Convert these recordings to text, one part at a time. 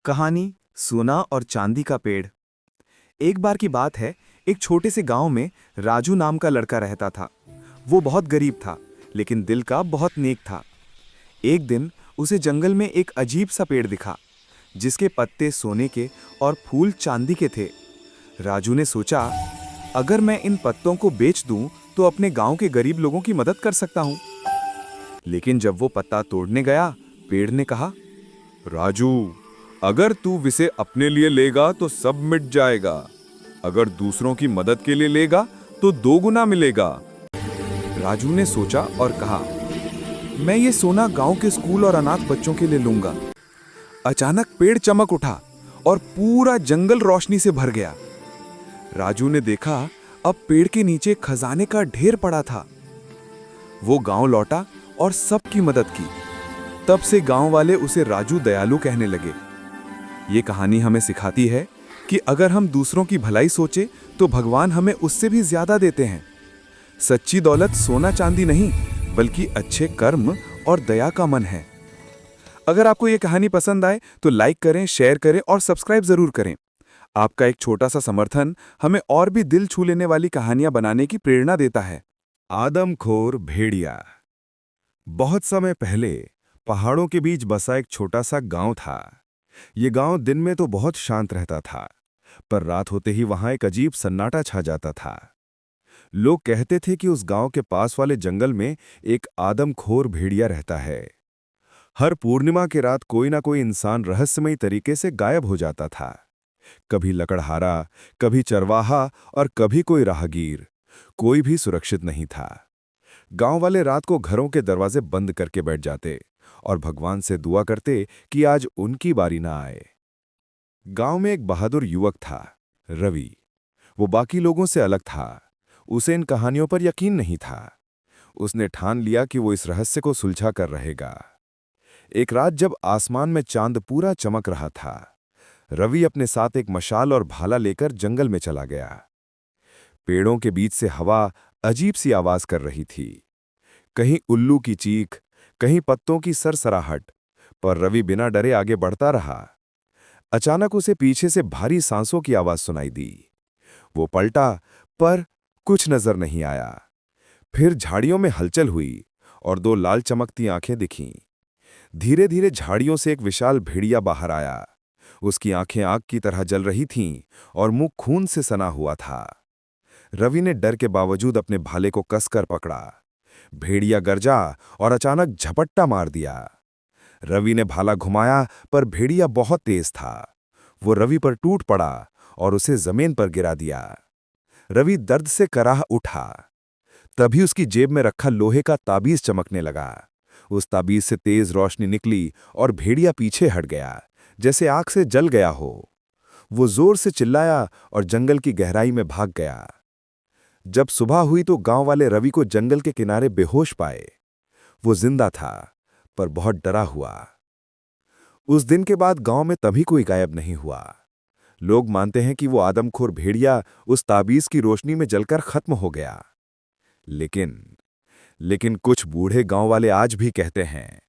कहानी सोना और चांदी का पेड़। एक बार की बात है, एक छोटे से गांव में राजू नाम का लड़का रहता था। वो बहुत गरीब था, लेकिन दिल का बहुत नेक था। एक दिन उसे जंगल में एक अजीब सा पेड़ दिखा, जिसके पत्ते सोने के और फूल चांदी के थे। राजू ने सोचा, अगर मैं इन पत्तों को बेच दूं तो अपने गांव के गरीब लोगों की मदद कर सकता हूं। लेकिन जब वो पत्ता तोड़ने गया, पेड़ ने कहा, राजू, अगर तू इसे अपने लिए लेगा तो सब मिट जाएगा। अगर दूसरों की मदद के लिए लेगा तो 2 गुना मिलेगा। राजू ने सोचा और कहा, मैं ये सोना गांव के स्कूल और अनाथ बच्चों के लिए लूंगा। अचानक पेड़ चमक उठा और पूरा जंगल रोशनी से भर गया। राजू ने देखा, अब पेड़ के नीचे खजाने का ढेर पड़ा था। वो गांव लौटा और सबकी मदद की। तब से गांव वाले उसे राजू दयालु कहने लगे। ये कहानी हमें सिखाती है कि अगर हम दूसरों की भलाई सोचें तो भगवान हमें उससे भी ज्यादा देते हैं। सच्ची दौलत सोना चांदी नहीं, बल्कि अच्छे कर्म और दया का मन है। अगर आपको ये कहानी पसंद आए तो लाइक करें, शेयर करें और सब्सक्राइब जरूर करें। आपका एक छोटा सा समर्थन हमें और भी दिल छू लेने वाली कहानियां बनाने की प्रेरणा देता है। आदमखोर भेड़िया। बहुत समय पहले पहाड़ों के बीच बसा एक छोटा सा गांव था। ये गांव दिन में तो बहुत शांत रहता था, पर रात होते ही वहां एक अजीब सन्नाटा छा जाता था। लोग कहते थे कि उस गांव के पास वाले जंगल में एक आदमखोर भेड़िया रहता है। हर पूर्णिमा की रात कोई ना कोई इंसान रहस्यमयी तरीके से गायब हो जाता था। कभी लकड़हारा, कभी चरवाहा और कभी कोई राहगीर। कोई भी सुरक्षित नहीं था। गांव वाले रात को घरों के दरवाजे बंद करके बैठ जाते और भगवान से दुआ करते कि आज उनकी बारी ना आए। गांव में एक बहादुर युवक था, रवि। वो बाकी लोगों से अलग था। उसे इन कहानियों पर यकीन नहीं था। उसने ठान लिया कि वो इस रहस्य को सुलझा कर रहेगा। एक रात जब आसमान में चांद पूरा चमक रहा था, रवि अपने साथ एक मशाल और भाला लेकर जंगल में चला गया। पेड़ों के बीच से हवा अजीब सी आवाज कर रही थी। कहीं उल्लू की चीख, कहीं पत्तों की सरसराहट, पर रवि बिना डरे आगे बढ़ता रहा। अचानक उसे पीछे से भारी सांसों की आवाज सुनाई दी। वो पलटा, पर कुछ नजर नहीं आया। फिर झाड़ियों में हलचल हुई और 2 लाल चमकती आंखें दिखीं। धीरे धीरे झाड़ियों से एक विशाल भेड़िया बाहर आया। उसकी आंखें आग की तरह जल रही थीं और मुंह खून से सना हुआ था। रवि ने डर के बावजूद अपने भाले को कसकर पकड़ा। भेड़िया गरजा और अचानक झपट्टा मार दिया। रवि ने भाला घुमाया, पर भेड़िया बहुत तेज था। वो रवि पर टूट पड़ा और उसे जमीन पर गिरा दिया। रवि दर्द से कराह उठा। तभी उसकी जेब में रखा लोहे का ताबीज चमकने लगा। उस ताबीज से तेज रोशनी निकली और भेड़िया पीछे हट गया, जैसे आग से जल गया हो। वो जोर से चिल्लाया और जंगल की गहराई में भाग गया। जब सुबह हुई तो गांव वाले रवि को जंगल के किनारे बेहोश पाए। वो जिंदा था, पर बहुत डरा हुआ। उस दिन के बाद गांव में तभी कोई गायब नहीं हुआ। लोग मानते हैं कि वो आदमखोर भेड़िया उस ताबीज की रोशनी में जलकर खत्म हो गया। लेकिन कुछ बूढ़े गांव वाले आज भी कहते हैं,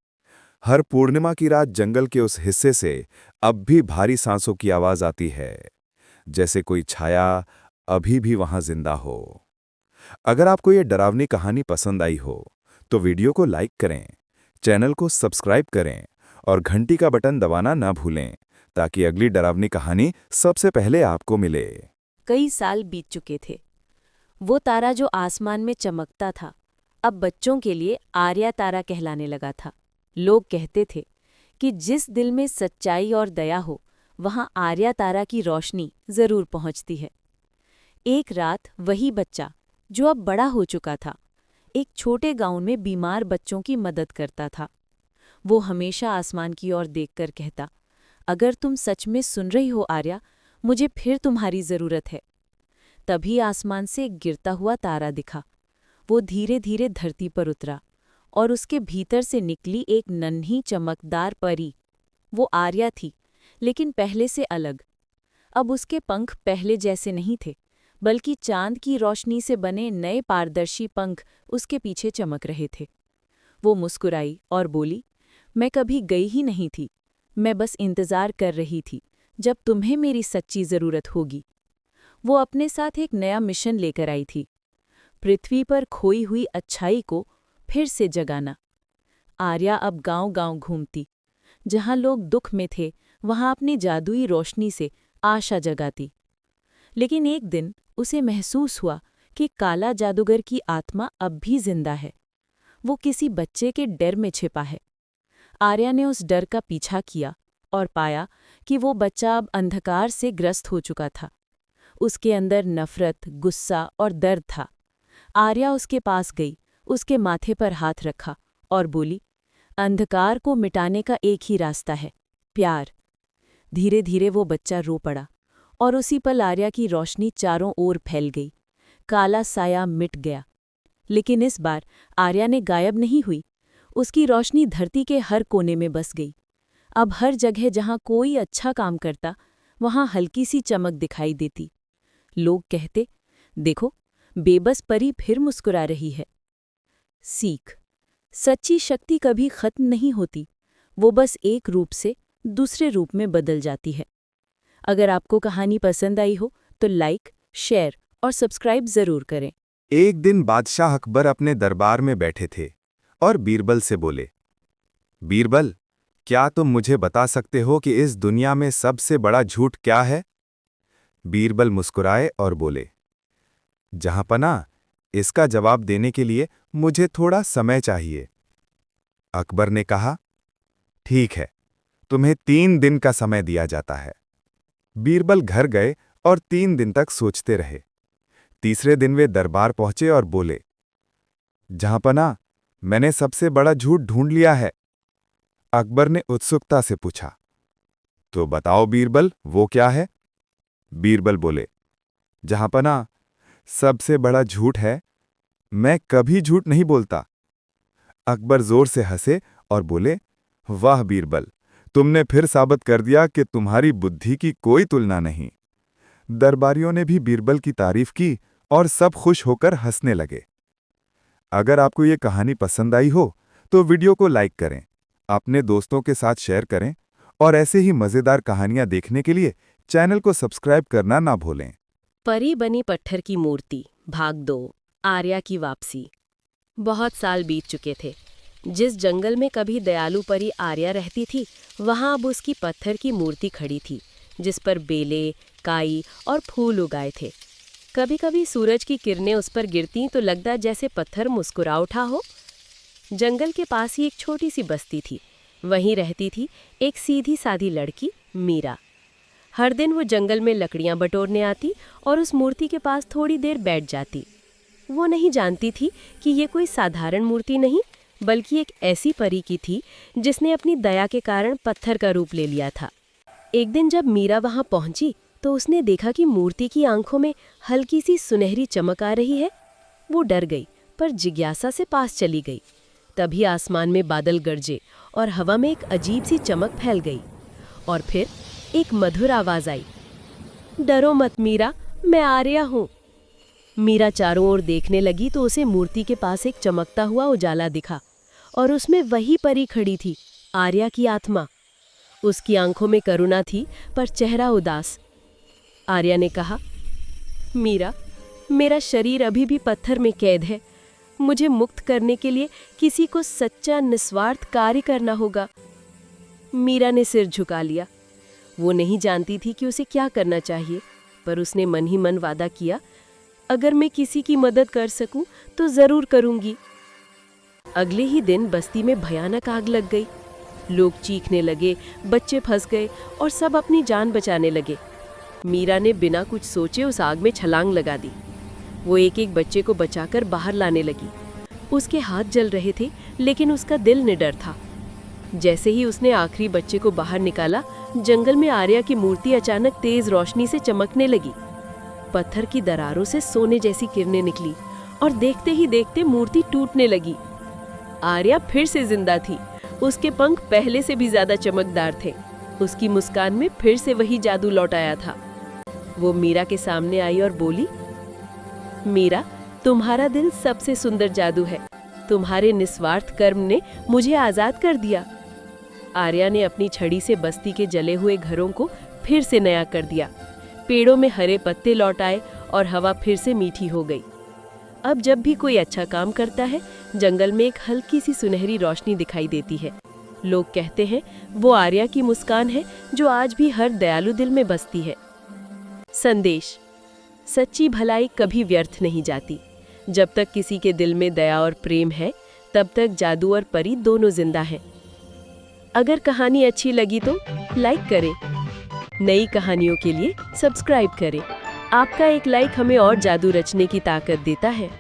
हर पूर्णिमा की रात जंगल के उस हिस्से से अब भी भारी सांसों की आवाज आती है, जैसे कोई छाया अभी भी वहां जिंदा हो। अगर आपको ये डरावनी कहानी पसंद आई हो तो वीडियो को लाइक करें, चैनल को सब्सक्राइब करें और घंटी का बटन दबाना ना भूलें, ताकि अगली डरावनी कहानी सबसे पहले आपको मिले। कई साल बीत चुके थे। वो तारा जो आसमान में चमकता था, अब बच्चों के लिए आर्या तारा कहलाने लगा था। लोग कहते थे कि जिस दिल में सच्चाई और दया हो, वहां आर्या तारा की रोशनी जरूर पहुंचती है। एक रात वही बच्चा, जो अब बड़ा हो चुका था, एक छोटे गांव में बीमार बच्चों की मदद करता था। वो हमेशा आसमान की ओर देखकर कहता, अगर तुम सच में सुन रही हो आर्या, मुझे फिर तुम्हारी जरूरत है। तभी आसमान से एक गिरता हुआ तारा दिखा। वो धीरे धीरे धरती पर उतरा और उसके भीतर से निकली एक नन्ही चमकदार परी। वो आर्या थी, लेकिन पहले से अलग। अब उसके पंख पहले जैसे नहीं थे, बल्कि चांद की रोशनी से बने नए पारदर्शी पंख उसके पीछे चमक रहे थे। वो मुस्कुराई और बोली, मैं कभी गई ही नहीं थी, मैं बस इंतजार कर रही थी जब तुम्हें मेरी सच्ची जरूरत होगी। वो अपने साथ एक नया मिशन लेकर आई थी, पृथ्वी पर खोई हुई अच्छाई को फिर से जगाना। आर्या अब गांव-गांव घूमती, जहां लोग दुख में थे वहां अपनी जादुई रोशनी से आशा जगाती। लेकिन एक दिन उसे महसूस हुआ कि काला जादूगर की आत्मा अब भी जिंदा है। वो किसी बच्चे के डर में छिपा है। आर्या ने उस डर का पीछा किया और पाया कि वो बच्चा अब अंधकार से ग्रस्त हो चुका था। उसके अंदर नफरत, गुस्सा और दर्द था। आर्या उसके पास गई, उसके माथे पर हाथ रखा और बोली, अंधकार को मिटाने का एक ही रास्ता है, प्यार। धीरे धीरे वो बच्चा रो पड़ा और उसी पल आर्या की रोशनी चारों ओर फैल गई। काला साया मिट गया। लेकिन इस बार आर्या ने गायब नहीं हुई। उसकी रोशनी धरती के हर कोने में बस गई। अब हर जगह जहां कोई अच्छा काम करता, वहां हल्की सी चमक दिखाई देती। लोग कहते, देखो, बेबस परी फिर मुस्कुरा रही है। सीख, सच्ची शक्ति कभी खत्म नहीं होती, वो बस एक रूप से दूसरे रूप में बदल जाती है। अगर आपको कहानी पसंद आई हो तो लाइक, शेयर और सब्सक्राइब जरूर करें। एक दिन बादशाह अकबर अपने दरबार में बैठे थे और बीरबल से बोले, बीरबल, क्या तुम मुझे बता सकते हो कि इस दुनिया में सबसे बड़ा झूठ क्या है? बीरबल मुस्कुराए और बोले, जहांपना, इसका जवाब देने के लिए मुझे थोड़ा समय चाहिए। अकबर ने कहा, ठीक है, तुम्हें 3 दिन का समय दिया जाता है। बीरबल घर गए और 3 दिन तक सोचते रहे। तीसरे दिन वे दरबार पहुंचे और बोले, जहांपना, मैंने सबसे बड़ा झूठ ढूंढ लिया है। अकबर ने उत्सुकता से पूछा, तो बताओ बीरबल, वो क्या है? बीरबल बोले, जहांपना, सबसे बड़ा झूठ है, मैं कभी झूठ नहीं बोलता। अकबर जोर से हंसे और बोले, वाह बीरबल, तुमने फिर साबित कर दिया कि तुम्हारी बुद्धि की कोई तुलना नहीं। दरबारियों ने भी बीरबल की तारीफ की और सब खुश होकर हंसने लगे। अगर आपको ये कहानी पसंद आई हो तो वीडियो को लाइक करें, अपने दोस्तों के साथ शेयर करें और ऐसे ही मज़ेदार कहानियां देखने के लिए चैनल को सब्सक्राइब करना ना भूलें। परी बनी पत्थर की मूर्ति, भाग 2, आर्या की वापसी। बहुत साल बीत चुके थे। जिस जंगल में कभी दयालु परी आर्या रहती थी, वहां अब उसकी पत्थर की मूर्ति खड़ी थी, जिस पर बेले, काई और फूल उगाए थे। कभी कभी सूरज की किरणें उस पर गिरती तो लगता जैसे पत्थर मुस्कुरा उठा हो। जंगल के पास ही एक छोटी सी बस्ती थी। वहीं रहती थी एक सीधी सादी लड़की, मीरा। हर दिन वो जंगल में लकड़ियां बटोरने आती और उस मूर्ति के पास थोड़ी देर बैठ जाती। वो नहीं जानती थी कि ये कोई साधारण मूर्ति नहीं, बल्कि एक ऐसी परी की थी जिसने अपनी दया के कारण पत्थर का रूप ले लिया था। एक दिन जब मीरा वहां पहुंची तो उसने देखा कि मूर्ति की आंखों में हल्की सी सुनहरी चमक आ रही है। वो डर गई, पर जिज्ञासा से पास चली गई। तभी आसमान में बादल गरजे और हवा में एक अजीब सी चमक फैल गई। और फिर एक मधुर आवाज आई, डरो मत मीरा, मैं आर्या हूँ। मीरा चारों ओर देखने लगी तो उसे मूर्ति के पास एक चमकता हुआ उजाला दिखा और उसमें वही परी खड़ी थी, आर्या की आत्मा। उसकी आंखों में करुणा थी, पर चेहरा उदास। आर्या ने कहा, मीरा, मेरा शरीर अभी भी पत्थर में कैद है। मुझे मुक्त करने के लिए किसी को सच्चा निस्वार्थ कार्य करना होगा। मीरा ने सिर झुका लिया। वो नहीं जानती थी कि उसे क्या करना चाहिए, पर उसने मन ही मन वादा किया, अगर मैं किसी की मदद कर सकूं तो जरूर करूंगी। अगले ही दिन बस्ती में भयानक आग लग गई। लोग चीखने लगे, बच्चे फंस गए और सब अपनी जान बचाने लगे। मीरा ने बिना कुछ सोचे उस आग में छलांग लगा दी। वो एक एक बच्चे को बचाकर बाहर लाने लगी। उसके हाथ जल रहे थे, लेकिन उसका दिल निडर था। जैसे ही उसने आखिरी बच्चे को बाहर निकाला, जंगल में आर्या की मूर्ति अचानक तेज रोशनी से चमकने लगी। पत्थर की दरारों से सोने जैसी किरणें निकली और देखते ही देखते मूर्ति टूटने लगी। आर्या फिर से जिंदा थी। उसके पंख पहले से भी ज्यादा चमकदार थे। उसकी मुस्कान में फिर से वही जादू लौट आया था। वो मीरा के सामने आई और बोली, मीरा, तुम्हारा दिल सबसे सुंदर जादू है। तुम्हारे निस्वार्थ कर्म ने मुझे आजाद कर दिया। आर्या ने अपनी छड़ी से बस्ती के जले हुए घरों को फिर से नया कर दिया। पेड़ों में हरे पत्ते लौट आए और हवा फिर से मीठी हो गई। अब जब भी कोई अच्छा काम करता है, जंगल में एक हल्की सी सुनहरी रोशनी दिखाई देती है। लोग कहते हैं वो आर्या की मुस्कान है जो आज भी हर दयालु दिल में बसती है। संदेश: सच्ची भलाई कभी व्यर्थ नहीं जाती। जब तक किसी के दिल में दया और प्रेम है, तब तक जादू और परी दोनों जिंदा हैं। अगर कहानी अच्छी लगी तो लाइक करें। नई कहानियों के लिए सब्सक्राइब करें। आपका एक लाइक हमें और जादू रचने की ताकत देता है।